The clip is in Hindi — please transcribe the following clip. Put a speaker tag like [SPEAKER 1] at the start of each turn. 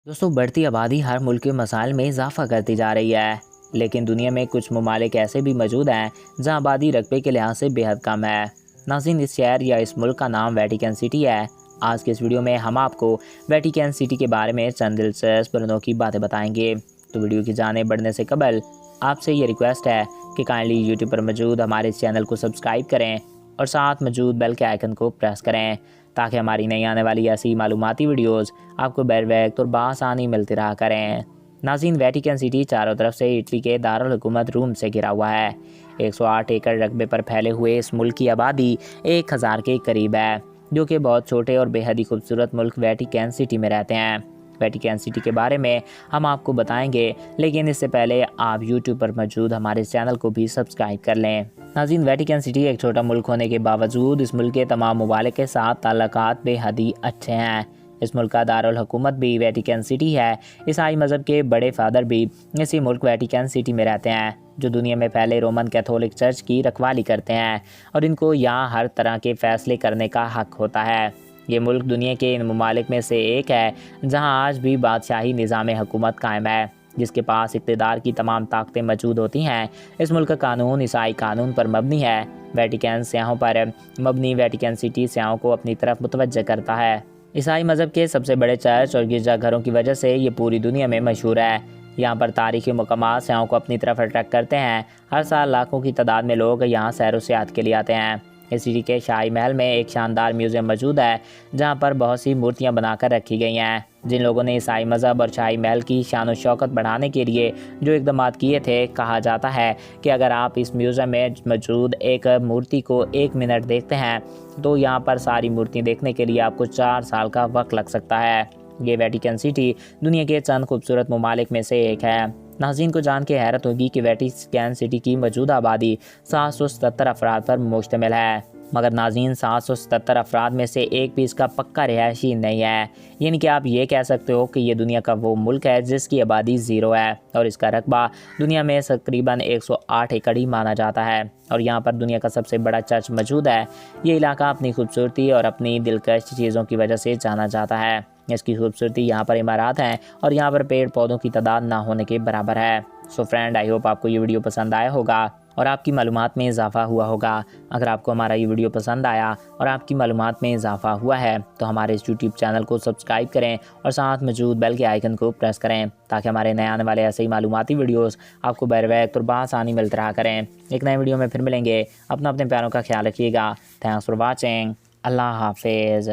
[SPEAKER 1] दोस्तों, बढ़ती आबादी हर मुल्क के मसाइल में इजाफा करती जा रही है। लेकिन दुनिया में कुछ ममालिक ऐसे भी मौजूद हैं जहां आबादी रकबे के लिहाज से बेहद कम है। नाज़रीन, इस शहर या इस मुल्क का नाम वेटिकन सिटी है। आज के इस वीडियो में हम आपको वेटिकन सिटी के बारे में चंद दिलचस्प बातों की बातें बताएंगे। तो वीडियो की जाने बढ़ने से कबल आपसे ये रिक्वेस्ट है कि काइंडली यूट्यूब पर मौजूद हमारे इस चैनल को सब्सक्राइब करें और साथ मौजूद बेल के आइकन को प्रेस करें ताकि हमारी नई आने वाली ऐसी मालूमाती वीडियोस आपको बर वक्त और बआसानी मिलती रहा करें। नाज़रीन, वेटिकन सिटी चारों तरफ से इटली के दारुल हुकूमत रोम से घिरा हुआ है। 108 एकड़ रकबे पर फैले हुए इस मुल्क की आबादी 1000 के करीब है, जो कि बहुत छोटे और बेहद ही खूबसूरत मुल्क वेटिकन सिटी में रहते हैं। वेटिकन सिटी के बारे में हम आपको बताएंगे, लेकिन इससे पहले आप यूट्यूब पर मौजूद हमारे चैनल को भी सब्सक्राइब कर लें। नाज़रीन, वेटिकन सिटी एक छोटा मुल्क होने के बावजूद इस मुल्क के तमाम ममालिक के साथ ताल्लुकात बेहद ही अच्छे हैं। इस मुल्क का दारुल हुकूमत भी वेटिकन सिटी है। ईसाई मज़हब के बड़े फादर भी इसी मुल्क वेटिकन सिटी में रहते हैं, जो दुनिया में फैले रोमन कैथोलिक चर्च की रखवाली करते हैं और इनको यहाँ हर तरह के फ़ैसले करने का हक होता है। ये मुल्क दुनिया के इन ममालिक में से एक है जहाँ आज भी बादशाही निज़ाम हुकूमत कायम है, जिसके पास इक़्तिदार की तमाम ताकतें मौजूद होती हैं। इस मुल्क का कानून ईसाई कानून पर मबनी है। वेटिकन सयाहों पर मबनी वेटिकन सिटी सयाहों को अपनी तरफ मुतवज्जह करता है। ईसाई मज़हब के सबसे बड़े चर्च और गिरजाघरों की वजह से ये पूरी दुनिया में मशहूर है। यहाँ पर तारीखी मकामात सयाहों को अपनी तरफ अट्रैक्ट करते हैं। हर साल लाखों की तादाद में लोग यहाँ सैर व सियाहत के लिए आते हैं। इस सिटी के शाही महल में एक शानदार म्यूज़ियम मौजूद है, जहाँ पर बहुत सी मूर्तियाँ बनाकर रखी गई हैं। जिन लोगों ने ईसाई मज़हब और शाही महल की शान व शौकत बढ़ाने के लिए जो इक़दाम किए थे, कहा जाता है कि अगर आप इस म्यूज़ियम में मौजूद एक मूर्ति को 1 मिनट देखते हैं तो यहाँ पर सारी मूर्तियाँ देखने के लिए आपको 4 साल का वक्त लग सकता है। ये वेटिकन सिटी दुनिया के चंद खूबसूरत ममालिक में से एक है। नाज़रीन को जान के हैरत होगी कि वेटिकन सिटी की मौजूदा आबादी 777 अफराद पर मुश्तमिल है, मगर नाज़रीन 777 अफराद में से एक भी इसका पक्का रिहायशी नहीं है। यानी कि आप ये कह सकते हो कि ये दुनिया का वो मुल्क है जिसकी आबादी 0 है और इसका रकबा दुनिया में तकरीबन 108 एकड़ ही माना जाता है और यहाँ पर दुनिया का सबसे बड़ा चर्च मौजूद है। ये इलाका अपनी खूबसूरती और अपनी दिलकश चीज़ों की वजह से जाना जाता है। इसकी खूबसूरती यहाँ पर इमारत हैं और यहाँ पर पेड़ पौधों की तादाद ना होने के बराबर है। सो फ्रेंड, आई होप आपको ये वीडियो पसंद आया होगा और आपकी मालूमात में इजाफा हुआ होगा। अगर आपको हमारा ये वीडियो पसंद आया और आपकी मालूमात में इजाफा हुआ है तो हमारे इस यूट्यूब चैनल को सब्सक्राइब करें और साथ मौजूद बेल के आइकन को प्रेस करें ताकि हमारे नए आने वाले ऐसे ही मालूमाती वीडियोस आपको बर वक्त और बआसानी मिलते रहा करें। एक नए वीडियो में फिर मिलेंगे। अपने प्यारों का ख्याल रखिएगा। Thanks for watching. अल्लाह हाफिज़।